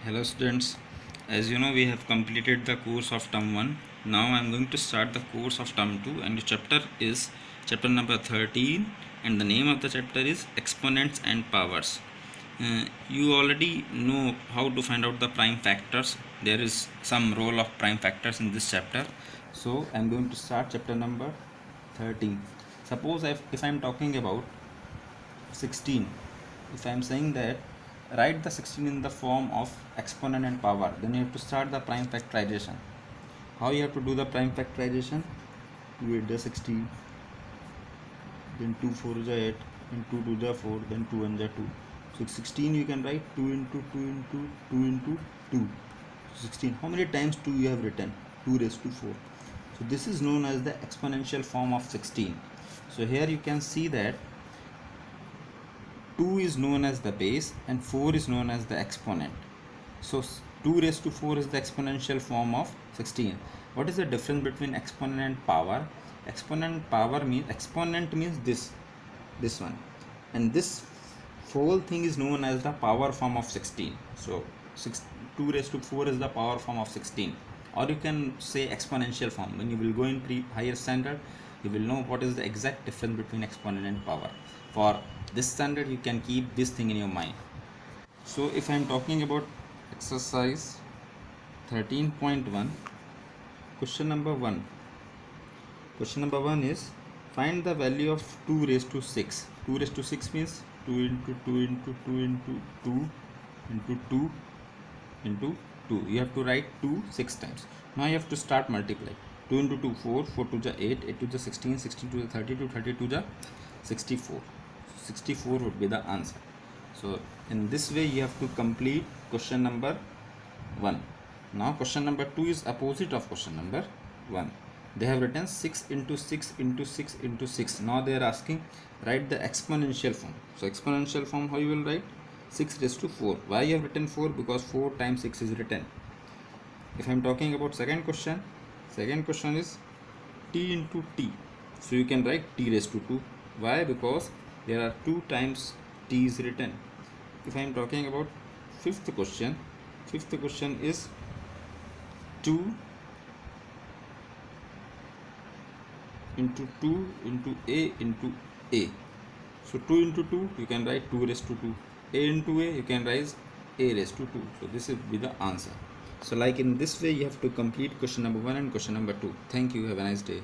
Hello students, as you know we have completed the course of term 1. Now I am going to start the course of term 2 and the chapter is chapter number 13 and the name of the chapter is exponents and powers. You already know how to find out the prime factors. There is some role of prime factors in this chapter. So I am going to start chapter number 13. Suppose if I am talking about 16, if I am saying that write the 16 in the form of exponent and power, then you have to start the prime factorization. How you have to do the prime factorization? 2 8 the 16, then 2 4 is 8, then 2 2 the 4, then 2 1 the 2. So 16 you can write 2 into 2 into 2 into 2. 16. How many times 2 you have written? 2 raised to 4. So this is known as the exponential form of 16. So here you can see that 2 is known as the base and 4 is known as the exponent. So 2 raised to 4 is the exponential form of 16. What is the difference between exponent and power? Exponent means this one, and this whole thing is known as the power form of 16. So 2 raised to 4 is the power form of 16, or you can say exponential form. When you will go in higher standard, you will know what is the exact difference between exponent and power. For this standard, you can keep this thing in your mind. So if I am talking about exercise 13.1, question number 1. Question number 1 is find the value of 2 raised to 6. 2 raised to 6 means 2 into 2 into 2 into 2 into 2 into 2. You have to write 2 6 times. Now you have to start multiply. 2 into 2 4, 4 to the 8, 8 to the 16, 16 to the 32, 30 to the 64. 64 would be the answer. So in this way you have to complete question number 1. Now question number 2 is opposite of question number 1. They have written 6 into 6 into 6 into 6. Now they are asking write the exponential form. So exponential form, how you will write? 6 raised to 4. Why you have written 4? Because 4 times 6 is written. If I am talking about second question is t into t. So you can write t raised to 2. Why? Because there are 2 times t is written. If I am talking about fifth question is 2 into 2 into a into a. So 2 into 2 you can write 2 raised to 2. A into a you can write a raised to 2. So this will be the answer. So like in this way you have to complete question number 1 and question number 2. Thank you. Have a nice day.